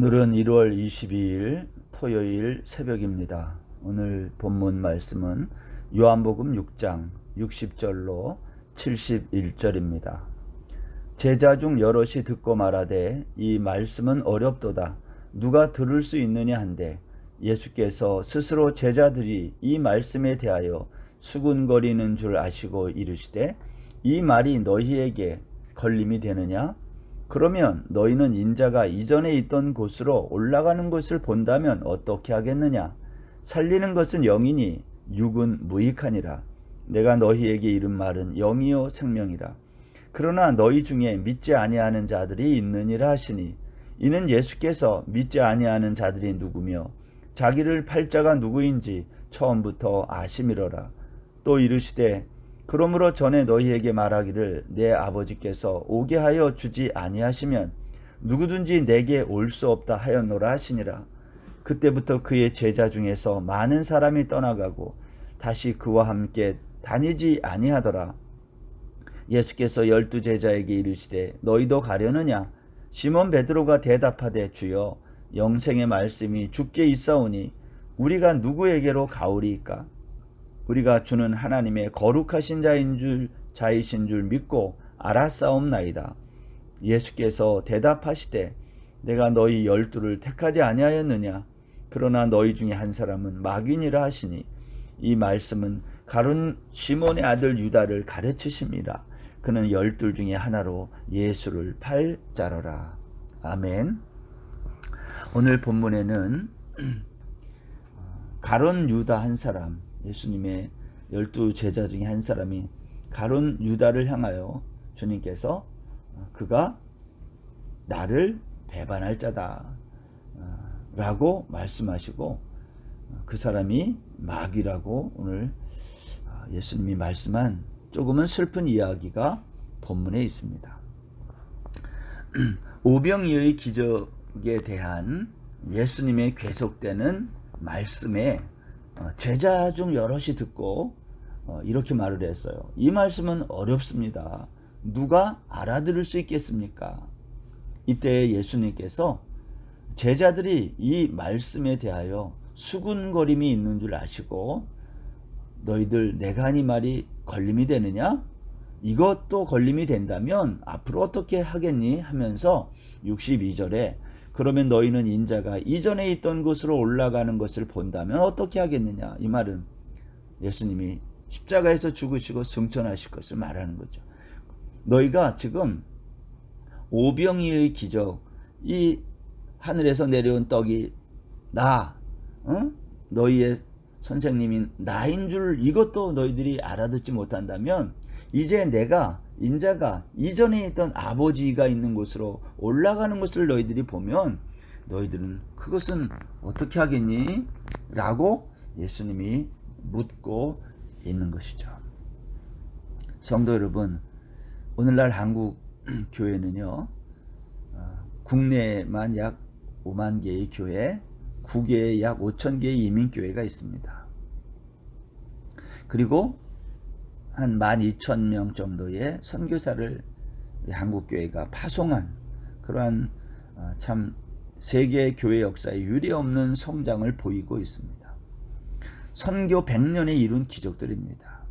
오늘은 1월 22일 토요일 새벽입니다. 오늘 본문 말씀은 요한복음 6장 60절로 71절입니다. 제자 중 여럿이 듣고 말하되 이 말씀은 어렵도다. 누가 들을 수 있느냐 한데 예수께서 스스로 제자들이 이 말씀에 대하여 수군거리는 줄 아시고 이르시되 이 말이 너희에게 걸림이 되느냐? 그러면 너희는 인자가 이전에 있던 곳으로 올라가는 것을 본다면 어떻게 하겠느냐? 살리는 것은 영이니 육은 무익하니라. 내가 너희에게 이른 말은 영이요 생명이라. 그러나 너희 중에 믿지 아니하는 자들이 있느니라 하시니 이는 예수께서 믿지 아니하는 자들이 누구며 자기를 팔 자가 누구인지 처음부터 아심이로라. 또 이르시되 그러므로 전에 너희에게 말하기를 내 아버지께서 오게 하여 주지 아니하시면 누구든지 내게 올 수 없다 하였노라 하시니라. 그때부터 그의 제자 중에서 많은 사람이 떠나가고 다시 그와 함께 다니지 아니하더라. 예수께서 12 제자에게 이르시되 너희도 가려느냐? 시몬 베드로가 대답하되 주여 영생의 말씀이 주께 있사오니 우리가 누구에게로 가오리이까? 우리가 주는 하나님의 거룩하신 자이신 줄 믿고 알았사옵나이다. 예수께서 대답하시되 내가 너희 12를 택하지 아니하였느냐? 그러나 너희 중에 한 사람은 마귀니라 하시니 이 말씀은 가룟 시몬의 아들 유다를 가르치심이라. 그는 12 중에 하나로 예수를 팔 자로라. 아멘. 오늘 본문에는 가룟 유다 한 사람, 예수님의 12 제자 중에 한 사람이 가룟 유다를 향하여 주님께서 그가 나를 배반할 자다 라고 말씀하시고 그 사람이 마귀라고 오늘 예수님이 말씀한 조금은 슬픈 이야기가 본문에 있습니다. 오병이어의 기적에 대한 예수님의 계속되는 말씀에 제자 중 여럿이 듣고 이렇게 말을 했어요. 이 말씀은 어렵습니다. 누가 알아들을 수 있겠습니까? 이때 예수님께서 제자들이 이 말씀에 대하여 수군거림이 있는 줄 아시고 너희들 내가 한 이 말이 걸림이 되느냐? 이것도 걸림이 된다면 앞으로 어떻게 하겠니? 하면서 62절에 그러면 너희는 인자가 이전에 있던 곳으로 올라가는 것을 본다면 어떻게 하겠느냐? 이 말은 예수님이 십자가에서 죽으시고 승천하실 것을 말하는 거죠. 너희가 지금 오병이의 기적, 이 하늘에서 내려온 떡이 너희의 선생님인 나인 줄 이것도 너희들이 알아듣지 못한다면 이제 내가 인자가 이전에 있던 아버지가 있는 곳으로 올라가는 것을 너희들이 보면 너희들은 그것은 어떻게 하겠니? 라고 예수님이 묻고 있는 것이죠. 성도 여러분, 오늘날 한국 교회는요, 국내에만 약 5만 개의 교회, 국외에 약 5천 개의 이민교회가 있습니다. 그리고 한 12,000명 정도의 선교사를 한국교회가 파송한 그러한 참 세계 교회 역사에 유례없는 성장을 보이고 있습니다. 선교 100년에 이룬 기적들입니다.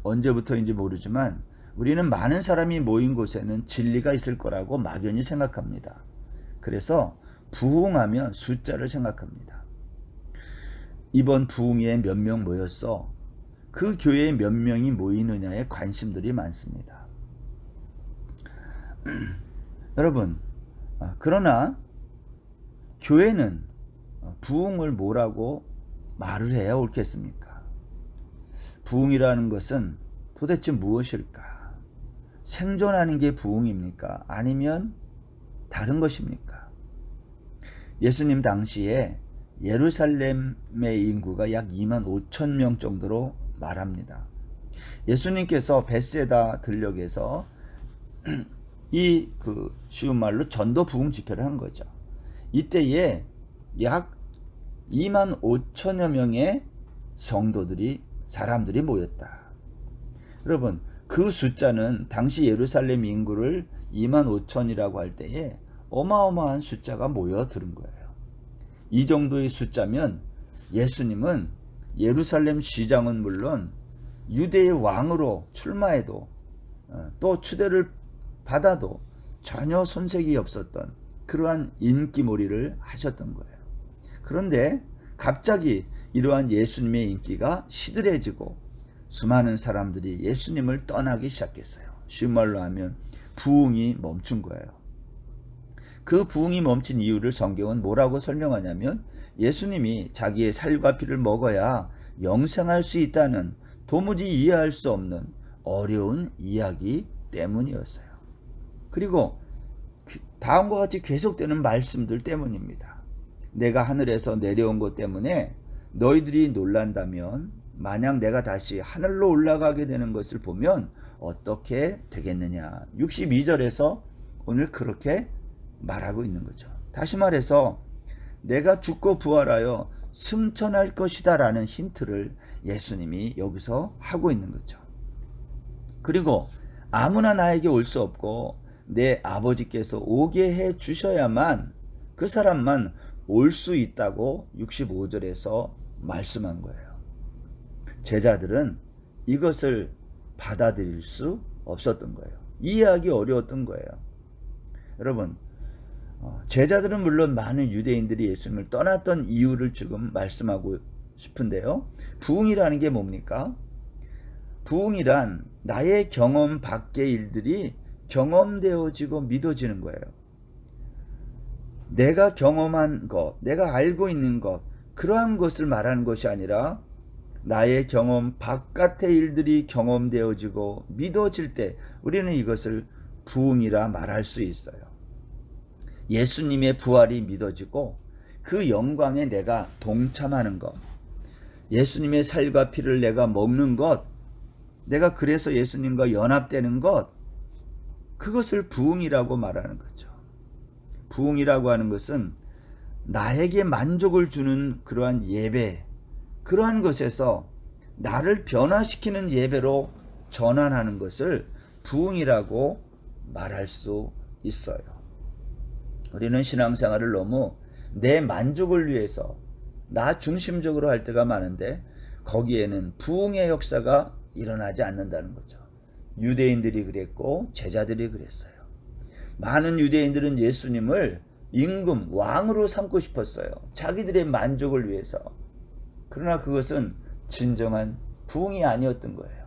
언제부터인지 모르지만 우리는 많은 사람이 모인 곳에는 진리가 있을 거라고 막연히 생각합니다. 그래서 부흥하면 숫자를 생각합니다. 이번 부흥회에 몇 명 모였어? 그 교회에 몇 명이 모이느냐에 관심들이 많습니다. 여러분, 그러나 교회는 부흥을 뭐라고 말을 해야 옳겠습니까? 부흥이라는 것은 도대체 무엇일까? 생존하는 게 부흥입니까? 아니면 다른 것입니까? 예수님 당시에 예루살렘의 인구가 약 2만 5천 명 정도로 말합니다. 예수님께서 벳세다 들녘에서 이 쉬운 말로 전도 부흥 집회를 한 거죠. 이때에 약 2만 5천여 명의 사람들이 모였다. 여러분, 그 숫자는 당시 예루살렘 인구를 2만 5천이라고 할 때에 어마어마한 숫자가 모여드는 거예요. 이 정도의 숫자면 예수님은 예루살렘 시장은 물론 유대의 왕으로 출마해도 또 추대를 받아도 전혀 손색이 없었던 그러한 인기몰이를 하셨던 거예요. 그런데 갑자기 이러한 예수님의 인기가 시들해지고 수많은 사람들이 예수님을 떠나기 시작했어요. 쉬운 말로 하면 부흥이 멈춘 거예요. 그 부흥이 멈춘 이유를 성경은 뭐라고 설명하냐면 예수님이 자기의 살과 피를 먹어야 영생할 수 있다는 도무지 이해할 수 없는 어려운 이야기 때문이었어요. 그리고 다음과 같이 계속되는 말씀들 때문입니다. 내가 하늘에서 내려온 것 때문에 너희들이 놀란다면 만약 내가 다시 하늘로 올라가게 되는 것을 보면 어떻게 되겠느냐. 62절에서 오늘 그렇게 말하고 있는 거죠. 다시 말해서 내가 죽고 부활하여 승천할 것이다 라는 힌트를 예수님이 여기서 하고 있는 거죠. 그리고 아무나 나에게 올 수 없고 내 아버지께서 오게 해 주셔야만 그 사람만 올 수 있다고 65절에서 말씀한 거예요. 제자들은 이것을 받아들일 수 없었던 거예요. 이해하기 어려웠던 거예요. 여러분, 제자들은 물론 많은 유대인들이 예수님을 떠났던 이유를 지금 말씀하고 싶은데요. 부흥이라는 게 뭡니까? 부흥이란 나의 경험 밖의 일들이 경험되어지고 믿어지는 거예요. 내가 경험한 것, 내가 알고 있는 것, 그러한 것을 말하는 것이 아니라 나의 경험 바깥의 일들이 경험되어지고 믿어질 때 우리는 이것을 부흥이라 말할 수 있어요. 예수님의 부활이 믿어지고 그 영광에 내가 동참하는 것, 예수님의 살과 피를 내가 먹는 것, 내가 그래서 예수님과 연합되는 것, 그것을 부흥이라고 말하는 거죠. 부흥이라고 하는 것은 나에게 만족을 주는 그러한 예배, 그러한 것에서 나를 변화시키는 예배로 전환하는 것을 부흥이라고 말할 수 있어요. 우리는 신앙생활을 너무 내 만족을 위해서 나 중심적으로 할 때가 많은데 거기에는 부흥의 역사가 일어나지 않는다는 거죠. 유대인들이 그랬고 제자들이 그랬어요. 많은 유대인들은 예수님을 임금, 왕으로 삼고 싶었어요. 자기들의 만족을 위해서. 그러나 그것은 진정한 부흥이 아니었던 거예요.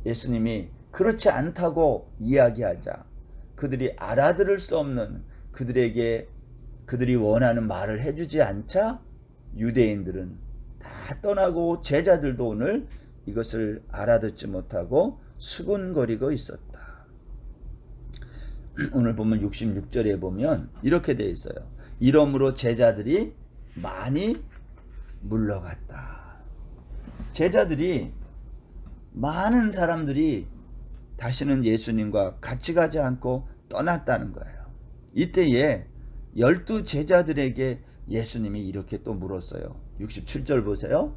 예수님이 그렇지 않다고 이야기하자 그들이 알아들을 수 없는 그들에게 그들이 원하는 말을 해주지 않자 유대인들은 다 떠나고 제자들도 오늘 이것을 알아듣지 못하고 수군거리고 있었다. 오늘 보면 66절에 보면 이렇게 되어 있어요. 이러므로 제자들이 많이 물러갔다. 제자들이 많은 사람들이 다시는 예수님과 같이 가지 않고 떠났다는 거예요. 이때에 12 제자들에게 예수님이 이렇게 또 물었어요. 67절 보세요.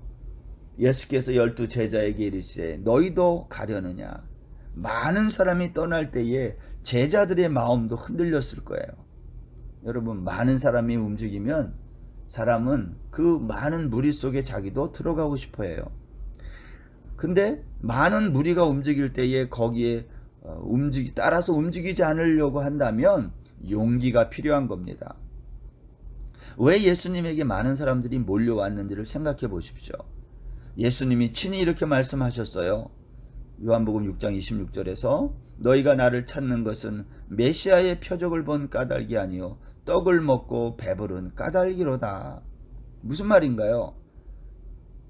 예수께서 12 제자에게 이르시되 너희도 가려느냐. 많은 사람이 떠날 때에 제자들의 마음도 흔들렸을 거예요. 여러분, 많은 사람이 움직이면 사람은 그 많은 무리 속에 자기도 들어가고 싶어 해요. 근데 많은 무리가 움직일 때에 거기에 따라서 움직이지 않으려고 한다면 용기가 필요한 겁니다. 왜 예수님에게 많은 사람들이 몰려왔는지를 생각해 보십시오. 예수님이 친히 이렇게 말씀하셨어요. 요한복음 6장 26절에서 너희가 나를 찾는 것은 메시아의 표적을 본 까닭이 아니요 떡을 먹고 배부른 까닭이로다. 무슨 말인가요?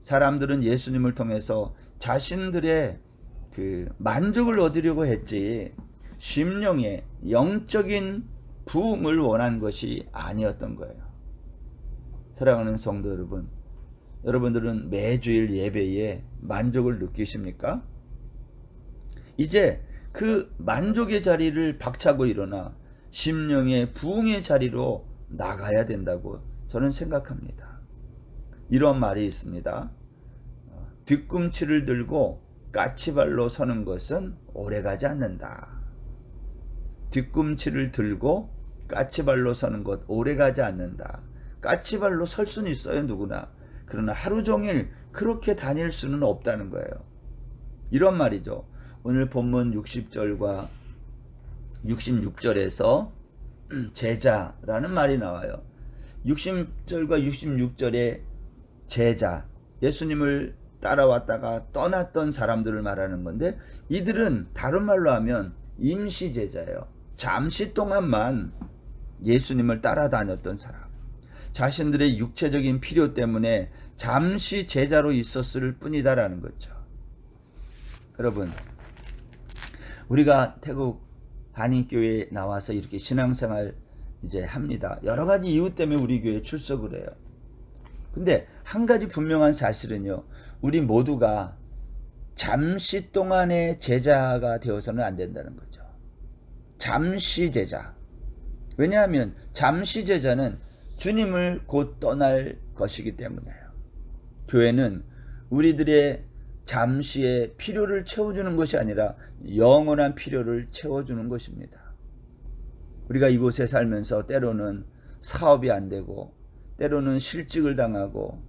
사람들은 예수님을 통해서 자신들의 그 만족을 얻으려고 했지 심령의 영적인 부흥을 원한 것이 아니었던 거예요. 사랑하는 성도 여러분, 여러분들은 매주일 예배에 만족을 느끼십니까? 이제 그 만족의 자리를 박차고 일어나 심령의 부흥의 자리로 나가야 된다고 저는 생각합니다. 이런 말이 있습니다. 뒤꿈치를 들고 까치발로 서는 것은 오래가지 않는다. 뒤꿈치를 들고 까치발로 서는 것 오래가지 않는다. 까치발로 설 수는 있어요, 누구나. 그러나 하루 종일 그렇게 다닐 수는 없다는 거예요. 이런 말이죠. 오늘 본문 60절과 66절에서 제자라는 말이 나와요. 60절과 66절에 제자, 예수님을 따라왔다가 떠났던 사람들을 말하는 건데, 이들은 다른 말로 하면 임시 제자예요. 잠시 동안만 예수님을 따라다녔던 사람, 자신들의 육체적인 필요 때문에 잠시 제자로 있었을 뿐이다라는 거죠. 여러분, 우리가 태국 한인교회에 나와서 이렇게 신앙생활 이제 합니다. 여러 가지 이유 때문에 우리 교회에 출석을 해요. 근데 한 가지 분명한 사실은요, 우리 모두가 잠시 동안의 제자가 되어서는 안 된다는 거죠. 잠시 제자. 왜냐하면 잠시 제자는 주님을 곧 떠날 것이기 때문에요. 교회는 우리들의 잠시의 필요를 채워주는 것이 아니라 영원한 필요를 채워주는 것입니다. 우리가 이곳에 살면서 때로는 사업이 안 되고, 때로는 실직을 당하고,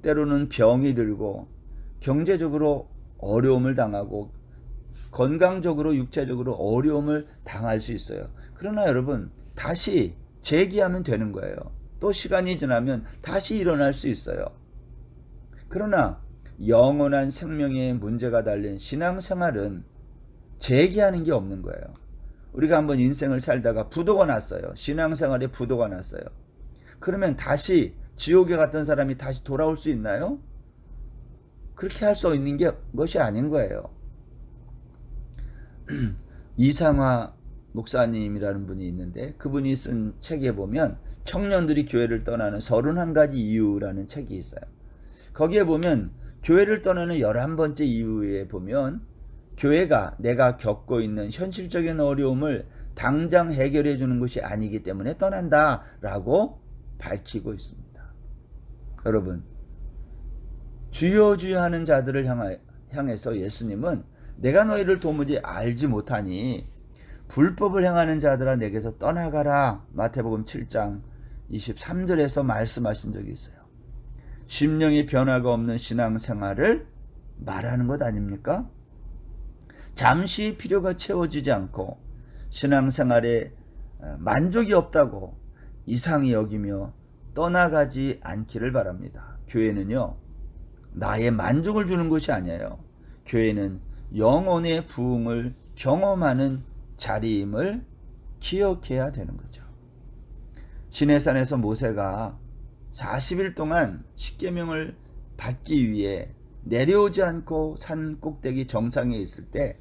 때로는 병이 들고, 경제적으로 어려움을 당하고, 건강적으로 육체적으로 어려움을 당할 수 있어요. 그러나 여러분, 다시 재기하면 되는 거예요. 또 시간이 지나면 다시 일어날 수 있어요. 그러나 영원한 생명에 문제가 달린 신앙생활은 재기하는 게 없는 거예요. 우리가 한번 인생을 살다가 부도가 났어요. 신앙생활에 부도가 났어요. 그러면 다시 지옥에 갔던 사람이 다시 돌아올 수 있나요? 그렇게 할 수 있는 것이 아닌 거예요. 이상화 목사님이라는 분이 있는데, 그분이 쓴 책에 보면 청년들이 교회를 떠나는 31가지 이유라는 책이 있어요. 거기에 보면 교회를 떠나는 11번째 이유에 보면, 교회가 내가 겪고 있는 현실적인 어려움을 당장 해결해 주는 것이 아니기 때문에 떠난다 라고 밝히고 있습니다. 여러분, 주여 주여 하는 자들을 향해서 예수님은 내가 너희를 도무지 알지 못하니 불법을 행하는 자들아 내게서 떠나가라, 마태복음 7장 23절에서 말씀하신 적이 있어요. 심령의 변화가 없는 신앙생활을 말하는 것 아닙니까? 잠시 필요가 채워지지 않고 신앙생활에 만족이 없다고 이상히 여기며 떠나가지 않기를 바랍니다. 교회는요, 나의 만족을 주는 것이 아니에요. 교회는 영혼의 부흥을 경험하는 자리임을 기억해야 되는 거죠. 시내산에서 모세가 40일 동안 십계명을 받기 위해 내려오지 않고 산 꼭대기 정상에 있을 때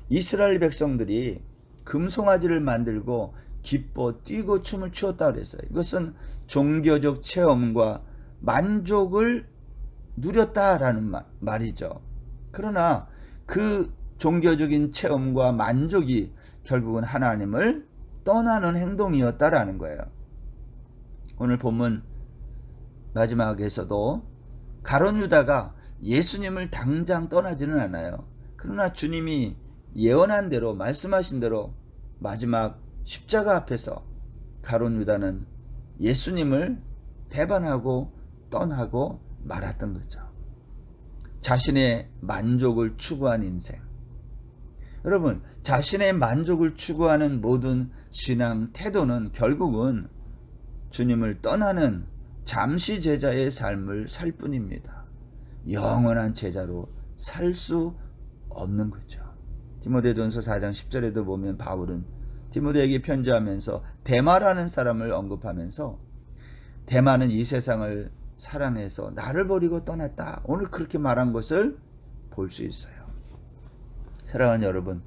이스라엘 백성들이 금송아지를 만들고 기뻐 뛰고 춤을 추었다 그랬어요. 이것은 종교적 체험과 만족을 누렸다라는 말이죠. 그러나 그 종교적인 체험과 만족이 결국은 하나님을 떠나는 행동이었다라는 거예요. 오늘 본문 마지막에서도 가룟 유다가 예수님을 당장 떠나지는 않아요. 그러나 주님이 예언한 대로, 말씀하신 대로 마지막 십자가 앞에서 가룟 유다는 예수님을 배반하고 떠나고 말았던 거죠. 자신의 만족을 추구한 인생. 여러분, 자신의 만족을 추구하는 모든 신앙 태도는 결국은 주님을 떠나는 잠시 제자의 삶을 살 뿐입니다. 영원한 제자로 살 수 없는 거죠. 디모데전서 4장 10절에도 보면 바울은 디모데에게 편지하면서 데마라는 사람을 언급하면서, 데마는 이 세상을 사랑해서 나를 버리고 떠났다, 오늘 그렇게 말한 것을 볼 수 있어요. 사랑하는 여러분,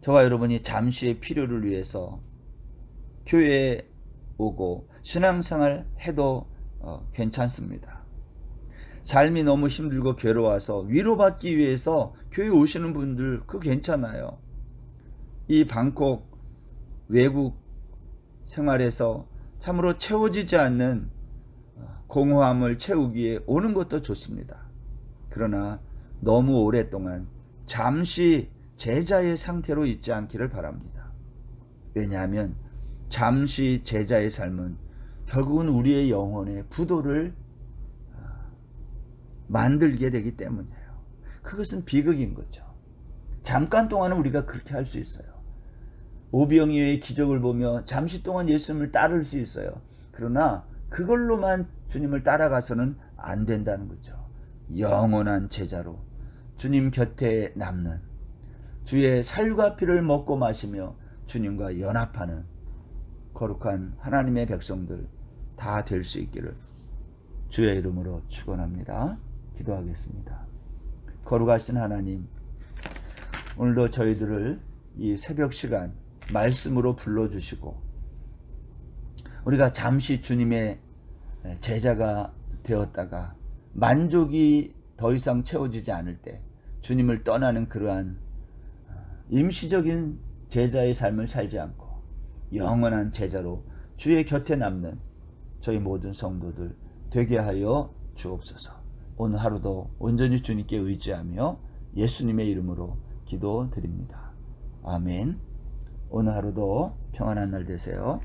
저와 여러분이 잠시의 필요를 위해서 교회에 오고 신앙생활 해도 괜찮습니다. 삶이 너무 힘들고 괴로워서 위로받기 위해서 교회 오시는 분들, 그거 괜찮아요. 이 방콕 외국 생활에서 참으로 채워지지 않는 공허함을 채우기에 오는 것도 좋습니다. 그러나 너무 오랫동안 잠시 제자의 상태로 있지 않기를 바랍니다. 왜냐하면 잠시 제자의 삶은 결국은 우리의 영혼의 부도를 만들게 되기 때문이에요. 그것은 비극인 거죠. 잠깐 동안은 우리가 그렇게 할 수 있어요. 오병이어의 기적을 보며 잠시 동안 예수님을 따를 수 있어요. 그러나 그걸로만 주님을 따라가서는 안 된다는 거죠. 영원한 제자로 주님 곁에 남는, 주의 살과 피를 먹고 마시며 주님과 연합하는 거룩한 하나님의 백성들 다 될 수 있기를 주의 이름으로 축원합니다. 기도하겠습니다. 거룩하신 하나님, 오늘도 저희들을 이 새벽 시간 말씀으로 불러주시고 우리가 잠시 주님의 제자가 되었다가 만족이 더 이상 채워지지 않을 때 주님을 떠나는 그러한 임시적인 제자의 삶을 살지 않고 영원한 제자로 주의 곁에 남는 저희 모든 성도들 되게 하여 주옵소서. 오늘 하루도 온전히 주님께 의지하며 예수님의 이름으로 기도드립니다. 아멘. 오늘 하루도 평안한 날 되세요.